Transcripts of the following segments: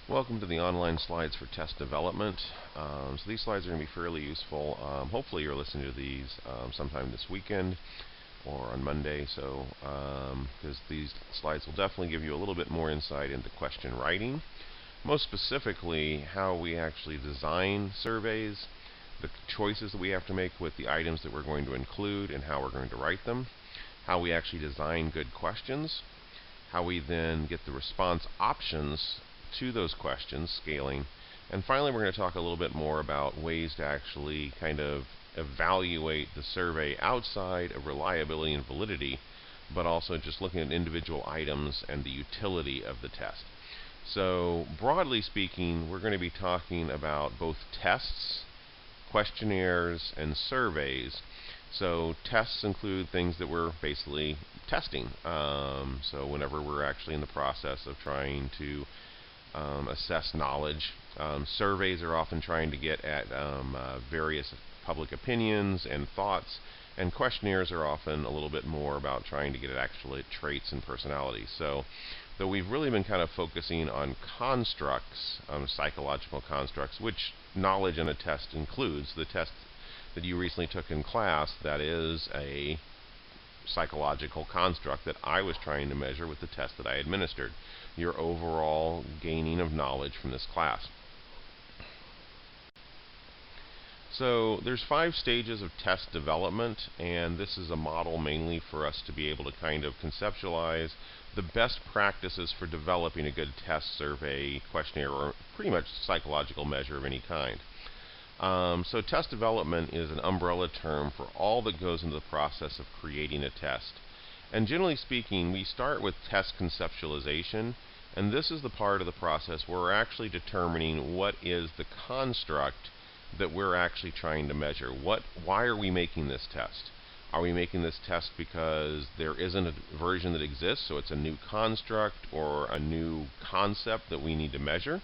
Welcome to the online slides for test development. So these slides are going to be fairly useful. Hopefully you're listening to these sometime this weekend or on Monday, because these slides will definitely give you a little bit more insight into question writing. Most specifically, how we actually design surveys, the choices that we have to make with the items that we're going to include and how we're going to write them, how we actually design good questions, how we then get the response options to those questions, scaling, and finally we're going to talk a little bit more about ways to actually kind of evaluate the survey outside of reliability and validity, but also just looking at individual items and the utility of the test. So broadly speaking, we're going to be talking about both tests, questionnaires, and surveys. So tests include things that we're basically testing. So whenever we're actually in the process of trying to assess knowledge, surveys are often trying to get at various public opinions and thoughts, and questionnaires are often a little bit more about trying to get at actual traits and personalities. So though we've really been kind of focusing on constructs, psychological constructs, which knowledge in a test includes. The test that you recently took in class, that is a psychological construct that I was trying to measure with the test that I administered, your overall gaining of knowledge from this class. So there's 5 stages of test development, and this is a model mainly for us to be able to kind of conceptualize the best practices for developing a good test, survey, questionnaire, or pretty much psychological measure of any kind. So test development is an umbrella term for all that goes into the process of creating a test. And generally speaking, we start with test conceptualization, and this is the part of the process where we're actually determining what is the construct that we're actually trying to measure. Why are we making this test? Are we making this test because there isn't a version that exists, so it's a new construct or a new concept that we need to measure?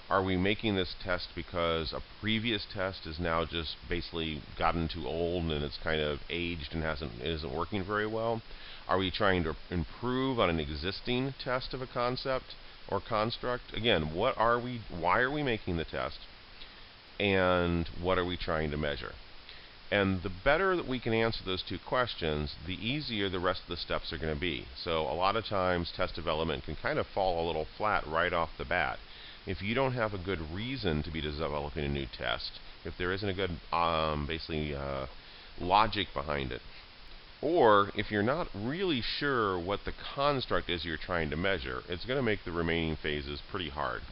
Are we making this test because a previous test is now just basically gotten too old and it's kind of aged and isn't working very well? Are we trying to improve on an existing test of a concept or construct? Again, why are we making the test? And what are we trying to measure? And the better that we can answer those 2 questions, the easier the rest of the steps are going to be. So a lot of times test development can kind of fall a little flat right off the bat. If you don't have a good reason to be developing a new test, if there isn't a good logic behind it, or if you're not really sure what the construct is you're trying to measure, it's going to make the remaining phases pretty hard.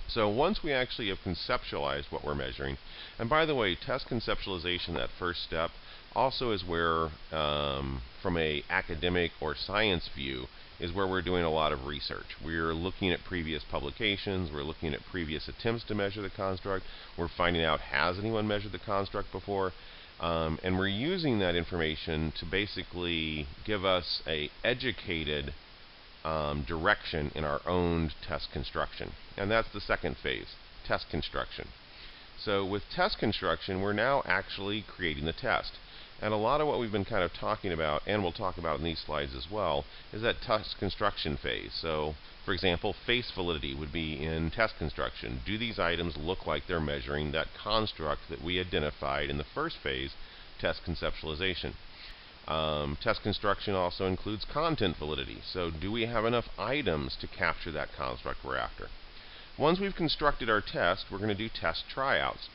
So once we actually have conceptualized what we're measuring, and by the way, test conceptualization, that first step, also is where, from a academic or science view, is where we're doing a lot of research. We're looking at previous publications, we're looking at previous attempts to measure the construct, we're finding out, has anyone measured the construct before? And we're using that information to basically give us a educated direction in our own test construction. And that's the second phase, test construction. So with test construction, we're now actually creating the test. And a lot of what we've been kind of talking about, and we'll talk about in these slides as well, is that test construction phase. So, for example, face validity would be in test construction. Do these items look like they're measuring that construct that we identified in the first phase, test conceptualization? Test construction also includes content validity. So do we have enough items to capture that construct we're after? Once we've constructed our test, we're going to do test tryouts.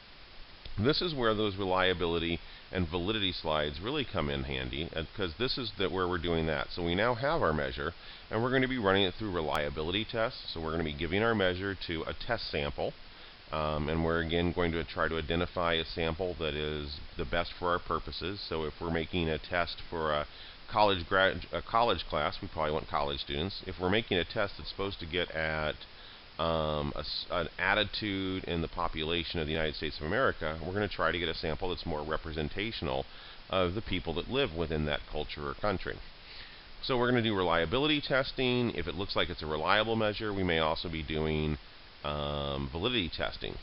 This is where those reliability and validity slides really come in handy, because this is where we're doing that. So we now have our measure, and we're going to be running it through reliability tests. So we're going to be giving our measure to a test sample, and we're again going to try to identify a sample that is the best for our purposes. So if we're making a test for a college class, we probably want college students. If we're making a test that's supposed to get at an attitude in the population of the United States of America, we're going to try to get a sample that's more representational of the people that live within that culture or country. So we're going to do reliability testing. If it looks like it's a reliable measure, we may also be doing validity testing.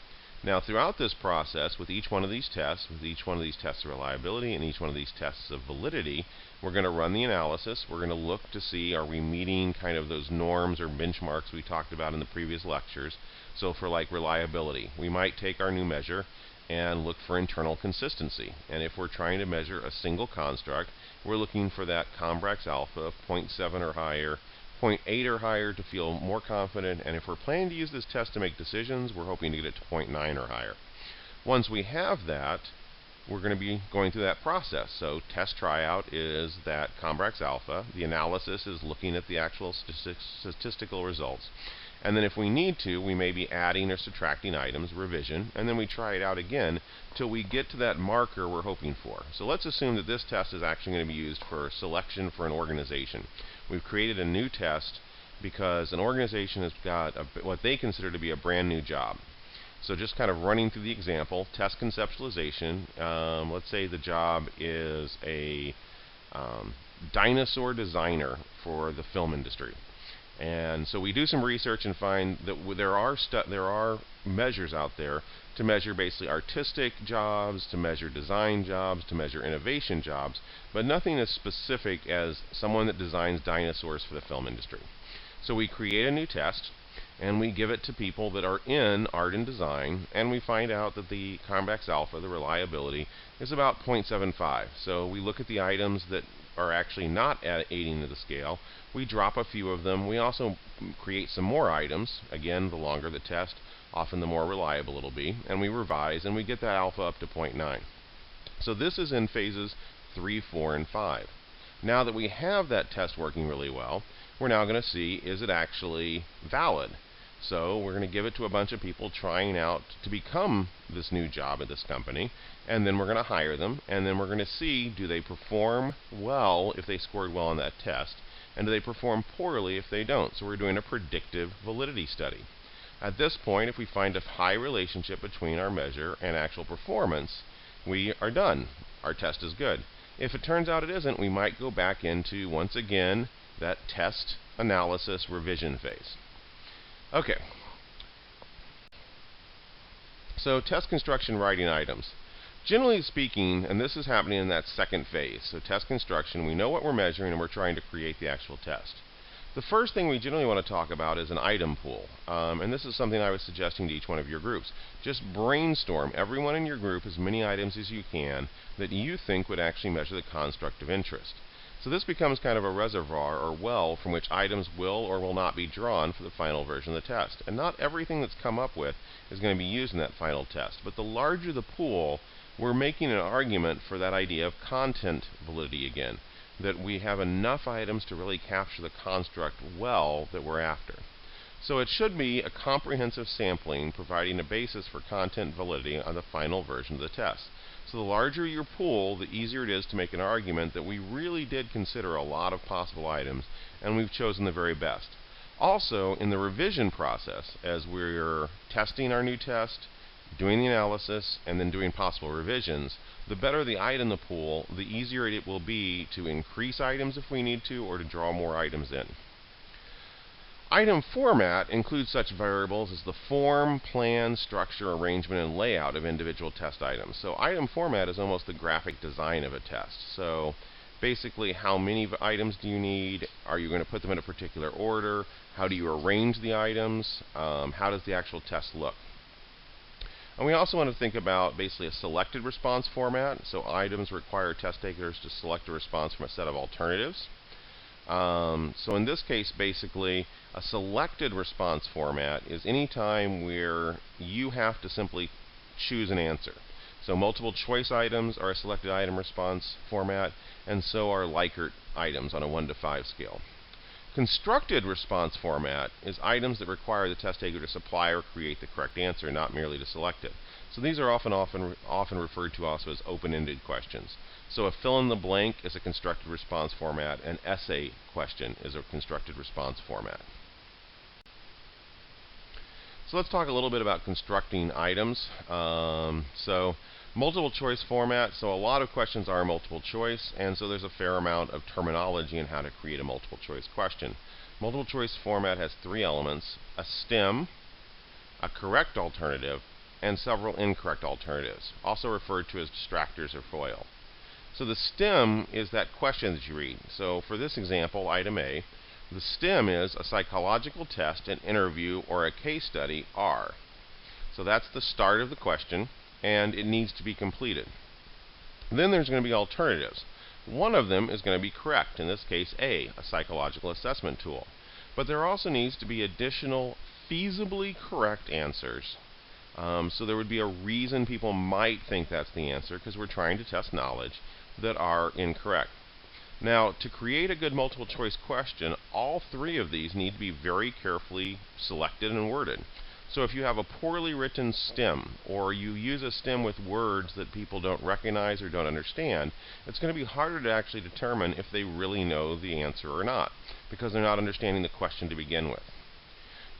Now, throughout this process, with each one of these tests, of reliability and each one of these tests of validity, we're going to run the analysis. We're going to look to see, are we meeting kind of those norms or benchmarks we talked about in the previous lectures. So for like reliability, we might take our new measure and look for internal consistency. And if we're trying to measure a single construct, we're looking for that Combrax alpha of 0.7 or higher, 0.8 or higher to feel more confident. And if we're planning to use this test to make decisions, we're hoping to get it to 0.9 or higher. Once we have that, we're going to be going through that process. So test tryout is that Combrax alpha. The analysis is looking at the actual statistical results. And then if we need to, we may be adding or subtracting items, revision, and then we try it out again till we get to that marker we're hoping for. So let's assume that this test is actually going to be used for selection for an organization. We've created a new test because an organization has got what they consider to be a brand new job. So just kind of running through the example, test conceptualization. Let's say the job is a dinosaur designer for the film industry. And so we do some research and find that there are measures out there to measure basically artistic jobs, to measure design jobs, to measure innovation jobs, but nothing as specific as someone that designs dinosaurs for the film industry. So we create a new test, and we give it to people that are in art and design, and we find out that the Combrax alpha, the reliability, is about 0.75. So we look at the items that are actually not aiding to the scale. We drop a few of them. We also create some more items. Again, the longer the test, often the more reliable it'll be. And we revise, and we get that alpha up to 0.9. So this is in phases 3, 4, and 5. Now that we have that test working really well, we're now going to see, is it actually valid? So we're going to give it to a bunch of people trying out to become this new job at this company, and then we're going to hire them, and then we're going to see, do they perform well if they scored well on that test, and do they perform poorly if they don't? So we're doing a predictive validity study. At this point, if we find a high relationship between our measure and actual performance, we are done. Our test is good. If it turns out it isn't, we might go back into, once again, that test analysis revision phase. Okay. So test construction, writing items. Generally speaking, and this is happening in that second phase, so test construction, we know what we're measuring and we're trying to create the actual test. The first thing we generally want to talk about is an item pool. And this is something I was suggesting to each one of your groups. Just brainstorm, everyone in your group, as many items as you can that you think would actually measure the construct of interest. So this becomes kind of a reservoir or well from which items will or will not be drawn for the final version of the test. And not everything that's come up with is going to be used in that final test. But the larger the pool, we're making an argument for that idea of content validity again, that we have enough items to really capture the construct well that we're after. So it should be a comprehensive sampling providing a basis for content validity on the final version of the test. So the larger your pool, the easier it is to make an argument that we really did consider a lot of possible items and we've chosen the very best. Also, in the revision process, as we're testing our new test, doing the analysis, and then doing possible revisions, the better the item in the pool, the easier it will be to increase items if we need to, or to draw more items in. Item format includes such variables as the form, plan, structure, arrangement, and layout of individual test items. So item format is almost the graphic design of a test. So basically, how many items do you need? Are you going to put them in a particular order? How do you arrange the items? How does the actual test look? And we also want to think about basically a selected response format. So items require test takers to select a response from a set of alternatives. So in this case, basically, a selected response format is any time where you have to simply choose an answer. So multiple choice items are a selected item response format, and so are Likert items on a 1 to 5 scale. Constructed response format is items that require the test taker to supply or create the correct answer, not merely to select it. So these are often referred to also as open-ended questions. So a fill-in-the-blank is a constructed response format. An essay question is a constructed response format. So let's talk a little bit about constructing items. So multiple choice format. So a lot of questions are multiple choice, and so there's a fair amount of terminology in how to create a multiple choice question. Multiple choice format has 3 elements: a stem, a correct alternative, and several incorrect alternatives, also referred to as distractors or FOIL. So the STEM is that question that you read. So for this example, item A, the STEM is a psychological test, an interview, or a case study are. So that's the start of the question, and it needs to be completed. Then there's going to be alternatives. One of them is going to be correct, in this case A, a psychological assessment tool. But there also needs to be additional feasibly correct answers. So there would be a reason people might think that's the answer, because we're trying to test knowledge, that are incorrect. Now, to create a good multiple choice question, all three of these need to be very carefully selected and worded. So if you have a poorly written STEM, or you use a STEM with words that people don't recognize or don't understand, it's going to be harder to actually determine if they really know the answer or not, because they're not understanding the question to begin with.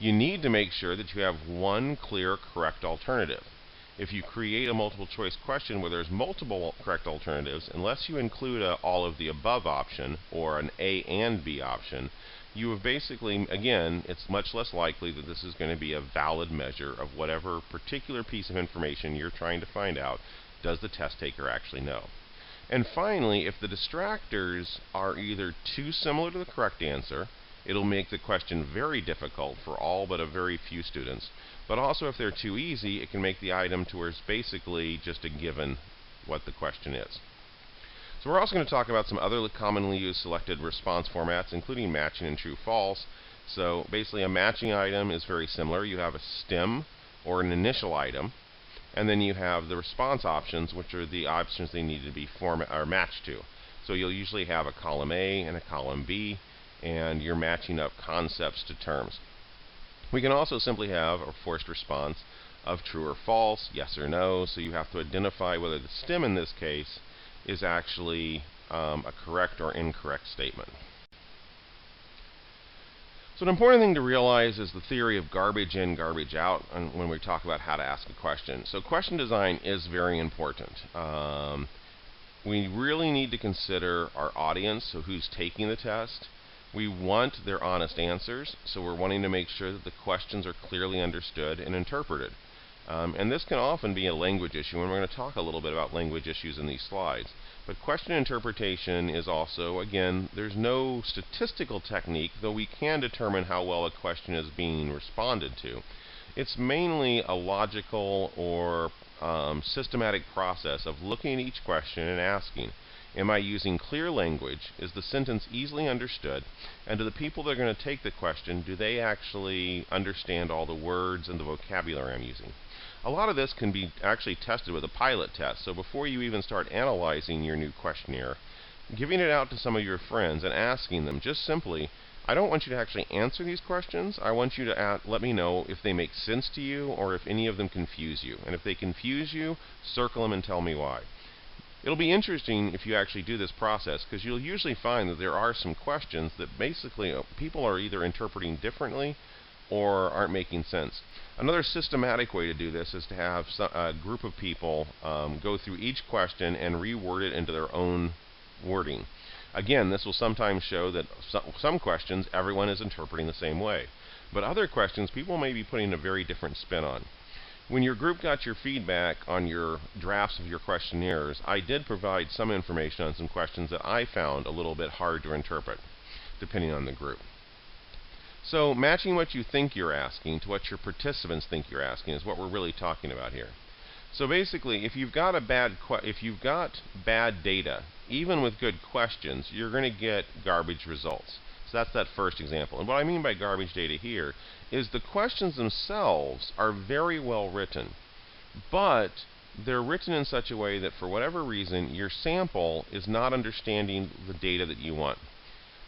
You need to make sure that you have one clear correct alternative. If you create a multiple choice question where there's multiple correct alternatives, unless you include a all of the above option or an A and B option, you have basically, again, it's much less likely that this is going to be a valid measure of whatever particular piece of information you're trying to find out does the test taker actually know. And finally, if the distractors are either too similar to the correct answer, it'll make the question very difficult for all but a very few students. But also, if they're too easy, it can make the item to where it's basically just a given what the question is. So we're also going to talk about some other commonly used selected response formats, including matching and true-false. So basically, a matching item is very similar. You have a STEM, or an initial item, and then you have the response options, which are the options they need to be matched to. So you'll usually have a column A and a column B, and you're matching up concepts to terms. We can also simply have a forced response of true or false, yes or no, so you have to identify whether the STEM in this case is actually a correct or incorrect statement. So an important thing to realize is the theory of garbage in, garbage out when we talk about how to ask a question. So question design is very important. We really need to consider our audience, so who's taking the test. We want their honest answers, so we're wanting to make sure that the questions are clearly understood and interpreted. And this can often be a language issue, and we're going to talk a little bit about language issues in these slides. But question interpretation is also, again, there's no statistical technique, though we can determine how well a question is being responded to. It's mainly a logical or systematic process of looking at each question and asking, am I using clear language? Is the sentence easily understood? And to the people that are going to take the question, do they actually understand all the words and the vocabulary I'm using? A lot of this can be actually tested with a pilot test. So before you even start analyzing your new questionnaire, giving it out to some of your friends and asking them just simply, I don't want you to actually answer these questions. I want you to let me know if they make sense to you or if any of them confuse you. And if they confuse you, circle them and tell me why. It'll be interesting if you actually do this process, because you'll usually find that there are some questions that basically people are either interpreting differently or aren't making sense. Another systematic way to do this is to have a group of people go through each question and reword it into their own wording. Again, this will sometimes show that some questions everyone is interpreting the same way, but other questions people may be putting a very different spin on. When your group got your feedback on your drafts of your questionnaires, I did provide some information on some questions that I found a little bit hard to interpret, depending on the group. So matching what you think you're asking to what your participants think you're asking is what we're really talking about here. So basically, if you've got bad data, even with good questions, you're going to get garbage results. So that's that first example. And what I mean by garbage data here is the questions themselves are very well written, but they're written in such a way that for whatever reason your sample is not understanding the data that you want.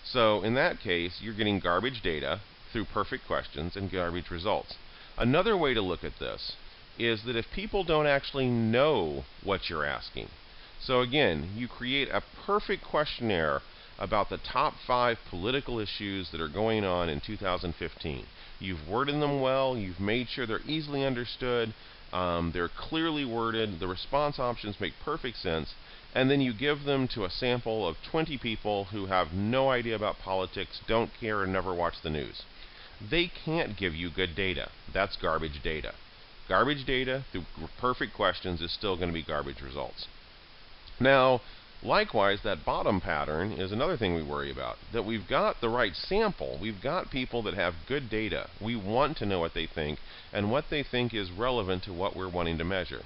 So in that case, you're getting garbage data through perfect questions and garbage results. Another way to look at this is that if people don't actually know what you're asking, so again, you create a perfect questionnaire about the top 5 political issues that are going on in 2015. You've worded them well, you've made sure they're easily understood, they're clearly worded, the response options make perfect sense, and then you give them to a sample of 20 people who have no idea about politics, don't care, and never watch the news. They can't give you good data. That's garbage data. Garbage data through perfect questions is still going to be garbage results. Now, likewise, that bottom pattern is another thing we worry about. That we've got the right sample. We've got people that have good data. We want to know what they think, and what they think is relevant to what we're wanting to measure.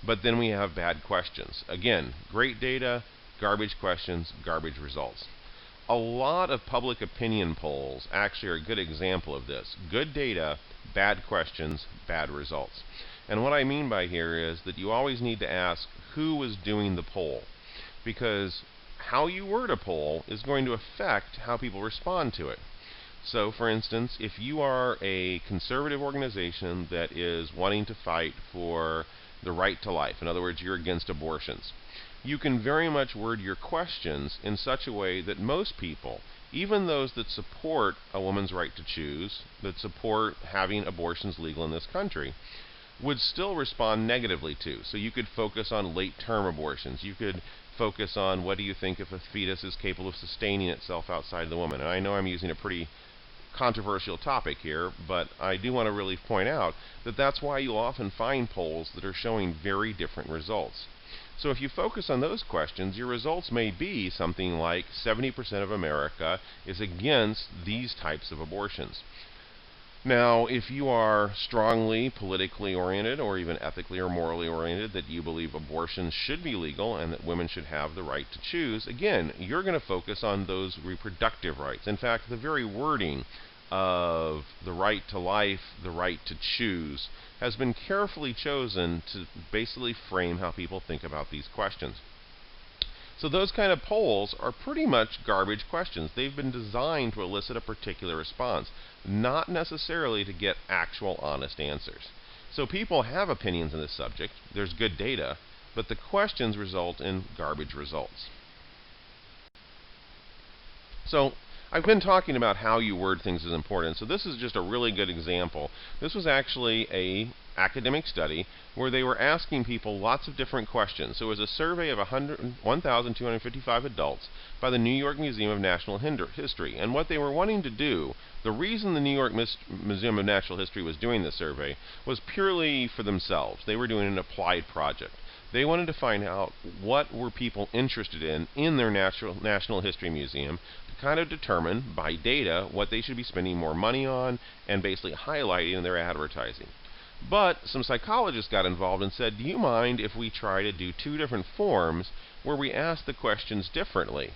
But then we have bad questions. Again, great data, garbage questions, garbage results. A lot of public opinion polls actually are a good example of this. Good data, bad questions, bad results. And what I mean by here is that you always need to ask who is doing the poll, because how you word a poll is going to affect how people respond to it. So, for instance, if you are a conservative organization that is wanting to fight for the right to life, in other words, you're against abortions, you can very much word your questions in such a way that most people, even those that support a woman's right to choose, that support having abortions legal in this country, would still respond negatively to. So you could focus on late-term abortions. You could focus on what do you think if a fetus is capable of sustaining itself outside the woman. And I know I'm using a pretty controversial topic here, but I do want to really point out that that's why you'll often find polls that are showing very different results. So if you focus on those questions, your results may be something like 70% of America is against these types of abortions. Now, if you are strongly politically oriented or even ethically or morally oriented, that you believe abortion should be legal and that women should have the right to choose, again, you're going to focus on those reproductive rights. In fact, the very wording of the right to life, the right to choose, has been carefully chosen to basically frame how people think about these questions. So those kind of polls are pretty much garbage questions. They've been designed to elicit a particular response, not necessarily to get actual honest answers. So people have opinions on this subject. There's good data, but the questions result in garbage results. So I've been talking about how you word things is important. So this is just a really good example. This was actually a academic study where they were asking people lots of different questions. So it was a survey of 1,255 adults by the New York Museum of Natural History. And what they were wanting to do, the reason the New York Museum of Natural History was doing this survey was purely for themselves. They were doing an applied project. They wanted to find out what were people interested in their National History Museum to kind of determine by data what they should be spending more money on and basically highlighting in their advertising. But some psychologists got involved and said, do you mind if we try to do two different forms where we ask the questions differently?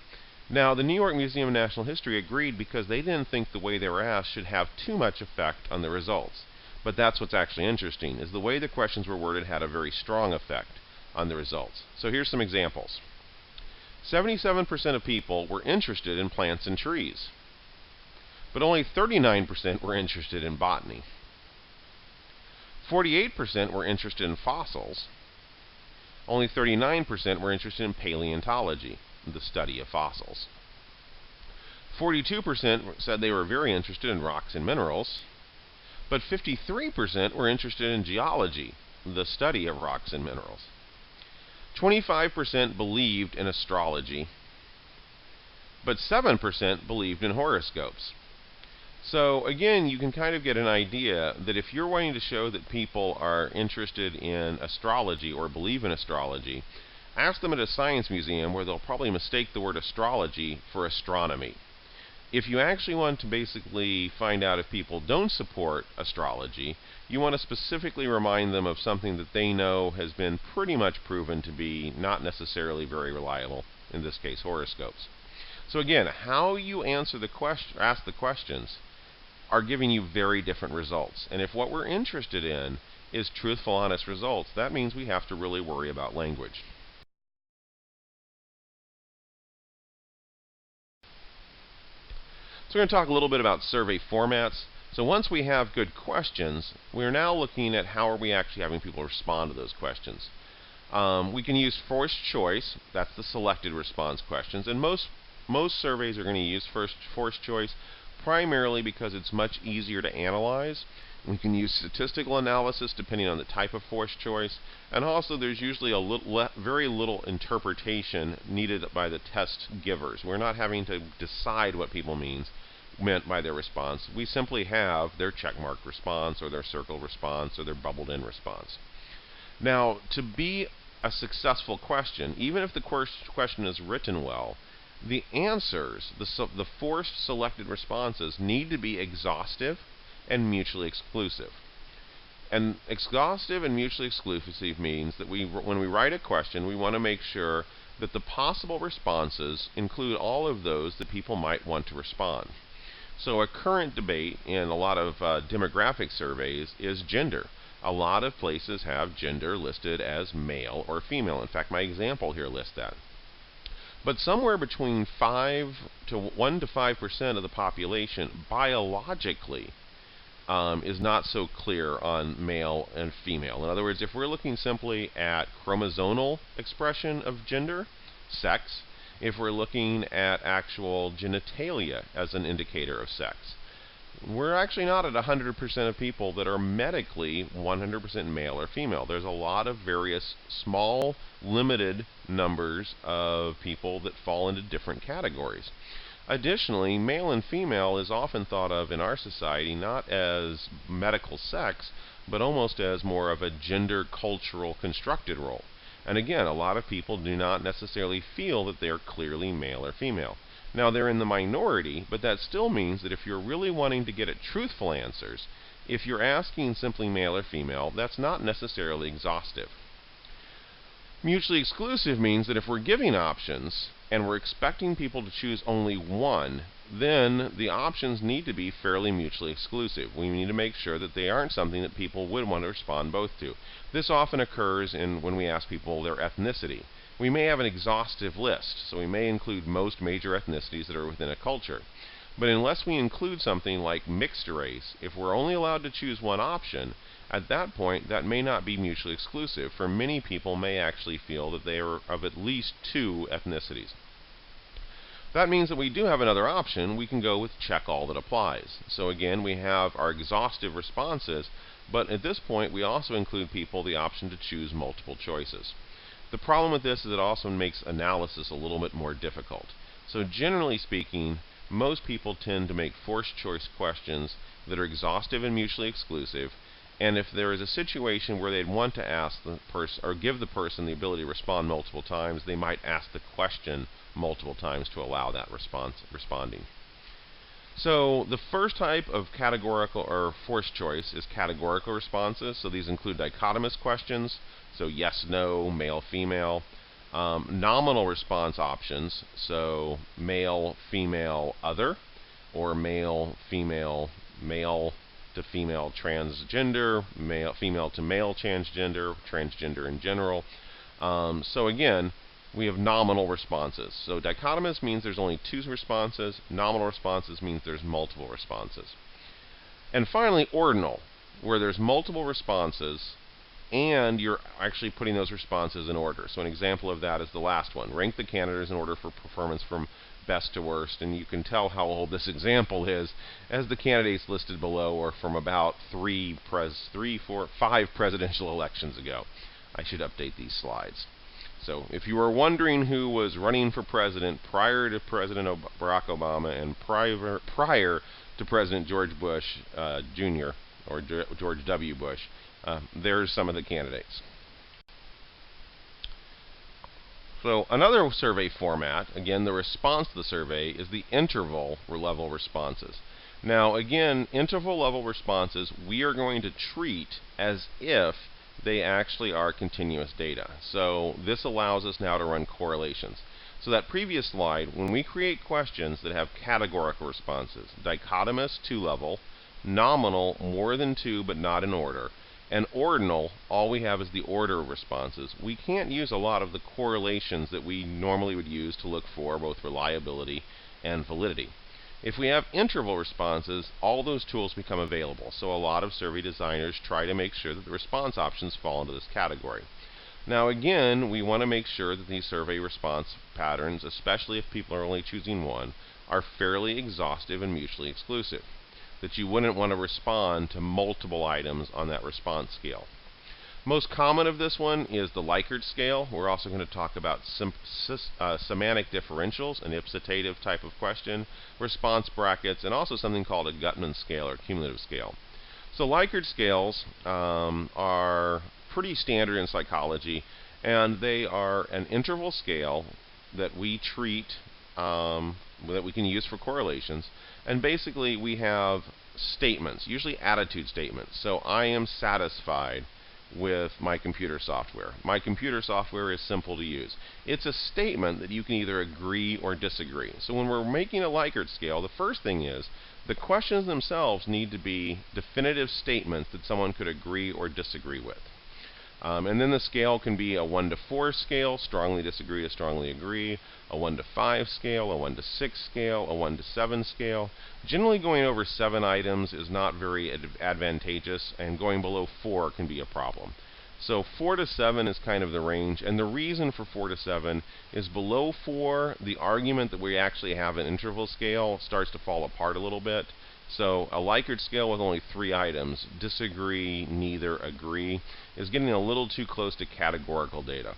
Now, the New York Museum of Natural History agreed because they didn't think the way they were asked should have too much effect on the results. But that's what's actually interesting, is the way the questions were worded had a very strong effect on the results. So here's some examples. 77% of people were interested in plants and trees, but only 39% were interested in botany. 48% were interested in fossils. Only 39% were interested in paleontology, the study of fossils. 42% said they were very interested in rocks and minerals, but 53% were interested in geology, the study of rocks and minerals. 25% believed in astrology, but 7% believed in horoscopes. So again, you can kind of get an idea that if you're wanting to show that people are interested in astrology or believe in astrology, ask them at a science museum where they'll probably mistake the word astrology for astronomy. If you actually want to basically find out if people don't support astrology, you want to specifically remind them of something that they know has been pretty much proven to be not necessarily very reliable, in this case horoscopes. So again, how you answer the ask the questions are giving you very different results. And if what we're interested in is truthful, honest results, that means we have to really worry about language. So we're going to talk a little bit about survey formats. So once we have good questions, we're now looking at how are we actually having people respond to those questions. We can use forced choice. That's the selected response questions. And most surveys are going to use forced choice primarily because it's much easier to analyze. We can use statistical analysis depending on the type of forced choice. And also there's usually very little interpretation needed by the test givers. We're not having to decide what people mean meant by their response. We simply have their checkmark response or their circle response or their bubbled in response. Now, to be a successful question, even if the question is written well, the answers, the forced selected responses, need to be exhaustive and mutually exclusive. And exhaustive and mutually exclusive means that when we write a question, we want to make sure that the possible responses include all of those that people might want to respond. So a current debate in a lot of demographic surveys is gender. A lot of places have gender listed as male or female. In fact, my example here lists that. But somewhere between 1 to 5% of the population biologically is not so clear on male and female. In other words, if we're looking simply at chromosomal expression of gender, sex, if we're looking at actual genitalia as an indicator of sex, we're actually not at 100% of people that are medically 100% male or female. There's a lot of various small, limited numbers of people that fall into different categories. Additionally, male and female is often thought of in our society not as medical sex, but almost as more of a gender cultural constructed role. And again, a lot of people do not necessarily feel that they are clearly male or female. Now, they're in the minority, but that still means that if you're really wanting to get at truthful answers, if you're asking simply male or female, that's not necessarily exhaustive. Mutually exclusive means that if we're giving options and we're expecting people to choose only one, then the options need to be fairly mutually exclusive. We need to make sure that they aren't something that people would want to respond both to. This often occurs when we ask people their ethnicity. We may have an exhaustive list, so we may include most major ethnicities that are within a culture. But unless we include something like mixed race, if we're only allowed to choose one option, at that point that may not be mutually exclusive, for many people may actually feel that they are of at least two ethnicities. That means that we do have another option. We can go with check all that applies. So again, we have our exhaustive responses, but at this point we also include people the option to choose multiple choices. The problem with this is it also makes analysis a little bit more difficult. So generally speaking, most people tend to make forced choice questions that are exhaustive and mutually exclusive, and if there is a situation where they'd want to ask the person or give the person the ability to respond multiple times, they might ask the question multiple times to allow that responding. So the first type of categorical or forced choice is categorical responses. So these include dichotomous questions, so yes, no, male, female. Nominal response options, so male, female, other, or male, female, male to female transgender, male, female to male transgender, transgender in general. So again, we have nominal responses. So dichotomous means there's only two responses. Nominal responses means there's multiple responses. And finally, ordinal, where there's multiple responses and you're actually putting those responses in order. So an example of that is the last one. Rank the candidates in order for performance from best to worst. And you can tell how old this example is, as the candidates listed below are from about 5 presidential elections ago. I should update these slides. So if you were wondering who was running for president prior to President Barack Obama and prior to President George Bush Jr. or George W. Bush, there's some of the candidates. So another survey format, again, the response to the survey, is the interval level responses. Now, again, interval level responses we are going to treat as if they actually are continuous data. So this allows us now to run correlations. So that previous slide, when we create questions that have categorical responses, dichotomous 2-level, nominal more than 2 but not in order, and ordinal, all we have is the order of responses. We can't use a lot of the correlations that we normally would use to look for both reliability and validity. If we have interval responses, all those tools become available. So a lot of survey designers try to make sure that the response options fall into this category. Now again, we want to make sure that these survey response patterns, especially if people are only choosing one, are fairly exhaustive and mutually exclusive, that you wouldn't want to respond to multiple items on that response scale. Most common of this one is the Likert scale. We're also going to talk about semantic differentials, an ipsitative type of question, response brackets, and also something called a Gutman scale or cumulative scale. So Likert scales are pretty standard in psychology, and they are an interval scale that we treat, that we can use for correlations. And basically we have statements, usually attitude statements. So I am satisfied with my computer software. My computer software is simple to use. It's a statement that you can either agree or disagree. So when we're making a Likert scale, the first thing is the questions themselves need to be definitive statements that someone could agree or disagree with. And then the scale can be a 1 to 4 scale, strongly disagree to strongly agree, a 1 to 5 scale, a 1 to 6 scale, a 1 to 7 scale. Generally going over 7 items is not very advantageous, and going below 4 can be a problem. So 4 to 7 is kind of the range, and the reason for 4 to 7 is below 4, the argument that we actually have an interval scale starts to fall apart a little bit. So a Likert scale with only 3 items, disagree, neither, agree, is getting a little too close to categorical data.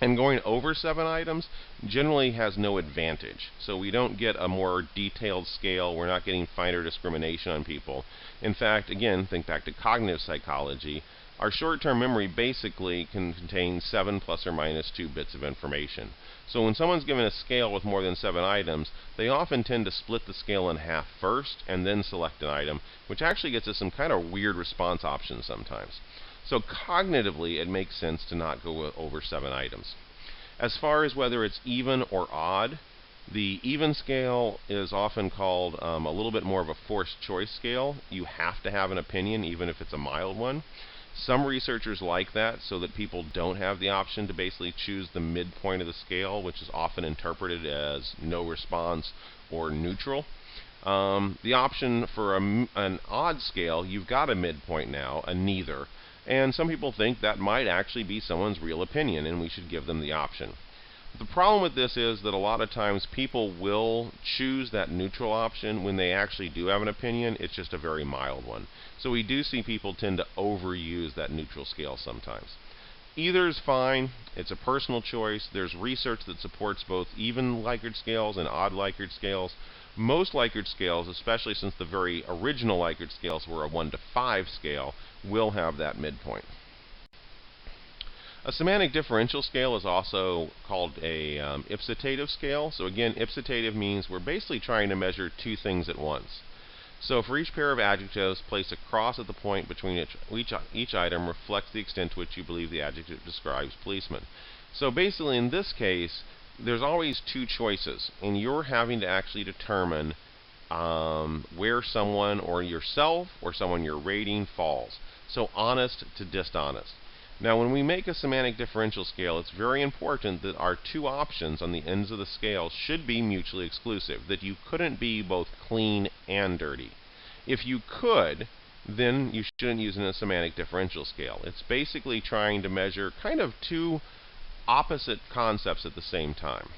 And going over 7 items generally has no advantage. So we don't get a more detailed scale. We're not getting finer discrimination on people. In fact, again, think back to cognitive psychology. Our short-term memory basically can contain 7 plus or minus 2 bits of information. So when someone's given a scale with more than 7 items, they often tend to split the scale in half first and then select an item, which actually gets us some kind of weird response options sometimes. So cognitively, it makes sense to not go over 7 items. As far as whether it's even or odd, the even scale is often called a little bit more of a forced choice scale. You have to have an opinion, even if it's a mild one. Some researchers like that so that people don't have the option to basically choose the midpoint of the scale, which is often interpreted as no response or neutral. The option for an odd scale, you've got a midpoint now, a neither. And some people think that might actually be someone's real opinion, and we should give them the option. The problem with this is that a lot of times people will choose that neutral option when they actually do have an opinion. It's just a very mild one. So we do see people tend to overuse that neutral scale sometimes. Either is fine. It's a personal choice. There's research that supports both even Likert scales and odd Likert scales. Most Likert scales, especially since the very original Likert scales were a 1 to 5 scale, will have that midpoint. A semantic differential scale is also called a ipsitative scale. So again, ipsitative means we're basically trying to measure 2 things at once. So for each pair of adjectives, place a cross at the point between each item reflects the extent to which you believe the adjective describes policeman. So basically in this case, there's always 2 choices, and you're having to actually determine where someone or yourself or someone you're rating falls. So honest to dishonest. Now when we make a semantic differential scale, it's very important that our 2 options on the ends of the scale should be mutually exclusive, that you couldn't be both clean and dirty. If you could, then you shouldn't use a semantic differential scale. It's basically trying to measure kind of 2 opposite concepts at the same time.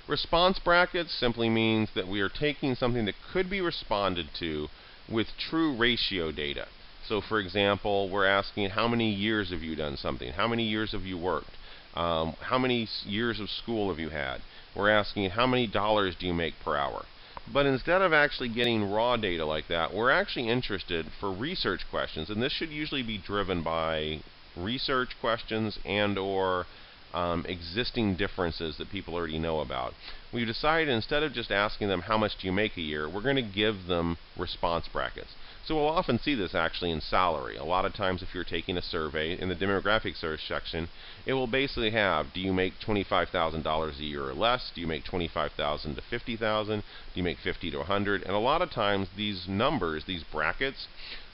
Response brackets simply means that we are taking something that could be responded to with true ratio data. So for example, we're asking how many years have you done something? How many years have you worked? How many years of school have you had? We're asking how many dollars do you make per hour? But instead of actually getting raw data like that, we're actually interested for research questions, and this should usually be driven by research questions and or existing differences that people already know about. We've decided instead of just asking them how much do you make a year, we're going to give them response brackets. So we'll often see this actually in salary. A lot of times if you're taking a survey, in the demographic search section, it will basically have, do you make $25,000 a year or less? Do you make $25,000 to $50,000? Do you make $50,000 to $100,000? And a lot of times these numbers, these brackets,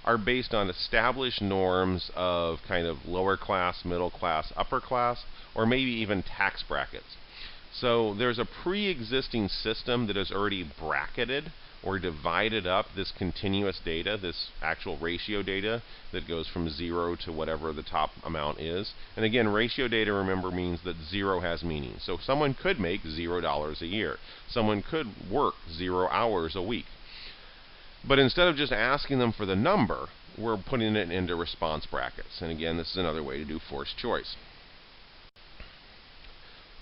are based on established norms of kind of lower class, middle class, upper class, or maybe even tax brackets. So there's a pre-existing system that is already bracketed or divided up this continuous data, this actual ratio data that goes from 0 to whatever the top amount is. And again, ratio data, remember, means that 0 has meaning. So someone could make $0 a year. Someone could work 0 hours a week. But instead of just asking them for the number, we're putting it into response brackets. And again, this is another way to do forced choice.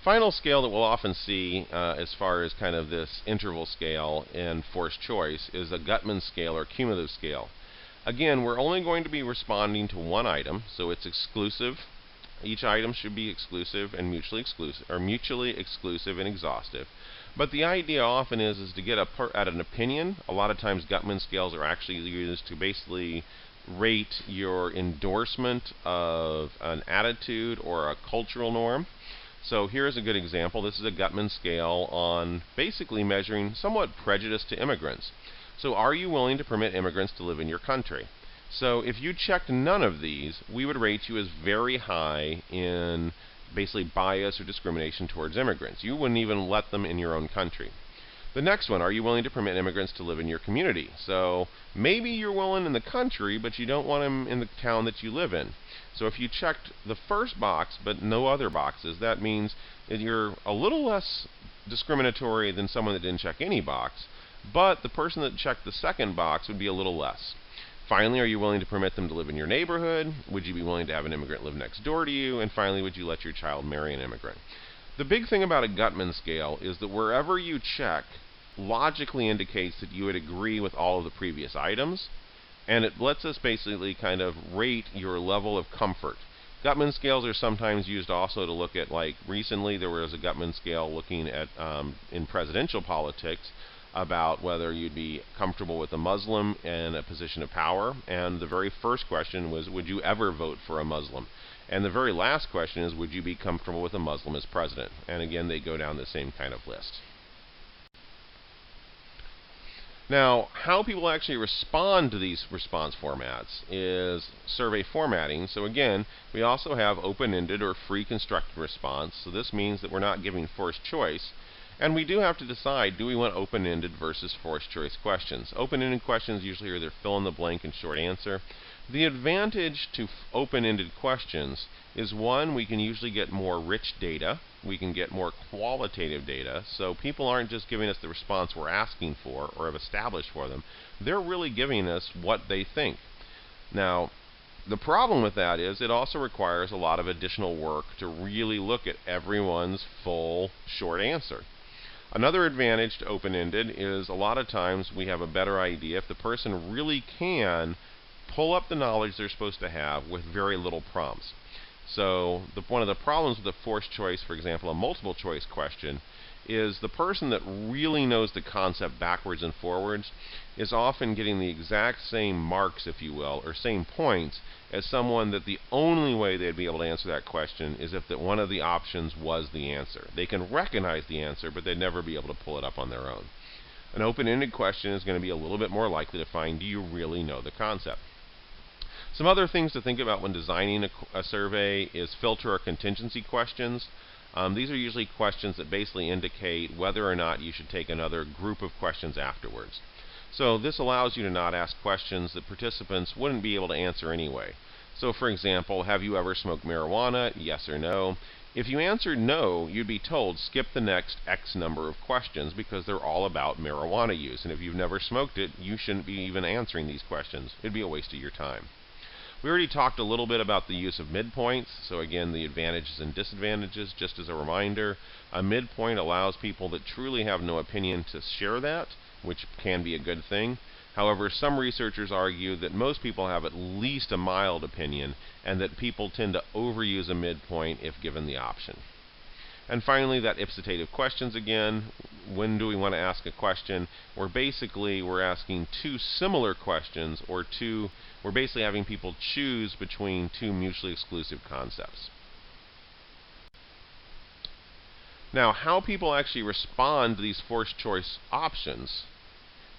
Final scale that we'll often see as far as kind of this interval scale in forced choice is a Gutman scale or cumulative scale. Again, we're only going to be responding to one item, so it's exclusive. Each item should be exclusive and mutually exclusive and exhaustive. But the idea often is to get at an opinion. A lot of times Gutman scales are actually used to basically rate your endorsement of an attitude or a cultural norm. So here's a good example. This is a Gutman scale on basically measuring somewhat prejudice to immigrants. So are you willing to permit immigrants to live in your country? So if you checked none of these, we would rate you as very high in basically bias or discrimination towards immigrants. You wouldn't even let them in your own country. The next one, are you willing to permit immigrants to live in your community? So maybe you're willing in the country, but you don't want them in the town that you live in. So if you checked the first box but no other boxes, that means that you're a little less discriminatory than someone that didn't check any box, but the person that checked the second box would be a little less. Finally, are you willing to permit them to live in your neighborhood? Would you be willing to have an immigrant live next door to you? And finally, would you let your child marry an immigrant? The big thing about a Gutman scale is that wherever you check logically indicates that you would agree with all of the previous items, and it lets us basically kind of rate your level of comfort. Gutman scales are sometimes used also to look at, like recently there was a Gutman scale looking at in presidential politics about whether you'd be comfortable with a Muslim in a position of power, and the very first question was, would you ever vote for a Muslim? And the very last question is, would you be comfortable with a Muslim as president? And again, they go down the same kind of list. Now, how people actually respond to these response formats is survey formatting. So again, we also have open-ended or free constructed response. So this means that we're not giving forced choice. And we do have to decide, do we want open-ended versus forced choice questions? Open-ended questions usually are either fill in the blank and short answer. The advantage to open-ended questions is, one, we can usually get more rich data. We can get more qualitative data. So people aren't just giving us the response we're asking for or have established for them. They're really giving us what they think. Now, the problem with that is it also requires a lot of additional work to really look at everyone's full short answer. Another advantage to open-ended is a lot of times we have a better idea if the person really can pull up the knowledge they're supposed to have with very little prompts. So one of the problems with a forced choice, for example, a multiple choice question, is the person that really knows the concept backwards and forwards is often getting the exact same marks, if you will, or same points as someone that the only way they'd be able to answer that question is if one of the options was the answer. They can recognize the answer, but they'd never be able to pull it up on their own. An open-ended question is going to be a little bit more likely to find, do you really know the concept? Some other things to think about when designing a survey is filter or contingency questions. These are usually questions that basically indicate whether or not you should take another group of questions afterwards. So this allows you to not ask questions that participants wouldn't be able to answer anyway. So for example, have you ever smoked marijuana? Yes or no. If you answered no, you'd be told skip the next X number of questions because they're all about marijuana use. And if you've never smoked it, you shouldn't be even answering these questions. It'd be a waste of your time. We already talked a little bit about the use of midpoints. So again, the advantages and disadvantages, just as a reminder. A midpoint allows people that truly have no opinion to share that, which can be a good thing. However, some researchers argue that most people have at least a mild opinion and that people tend to overuse a midpoint if given the option. And finally, that ipsotative questions again. When do we want to ask a question? We're asking two similar questions, or we're basically having people choose between two mutually exclusive concepts. Now, how people actually respond to these forced choice options.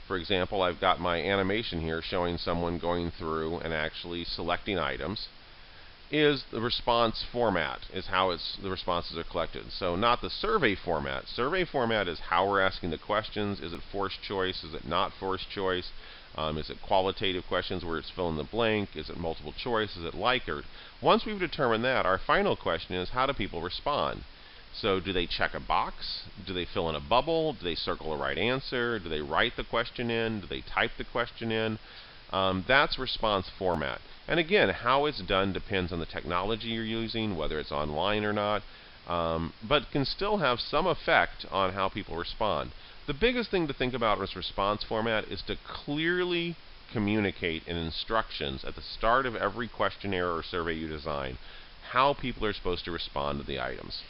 For example, I've got my animation here showing someone going through and actually selecting items. Is the response format, is how the responses are collected. So not the survey format. Survey format is how we're asking the questions. Is it forced choice? Is it not forced choice? Is it qualitative questions where it's fill in the blank? Is it multiple choice? Is it Likert? Once we've determined that, our final question is, how do people respond? So do they check a box? Do they fill in a bubble? Do they circle a right answer? Do they write the question in? Do they type the question in? That's response format. And again, how it's done depends on the technology you're using, whether it's online or not, but can still have some effect on how people respond. The biggest thing to think about with response format is to clearly communicate in instructions at the start of every questionnaire or survey you design how people are supposed to respond to the items.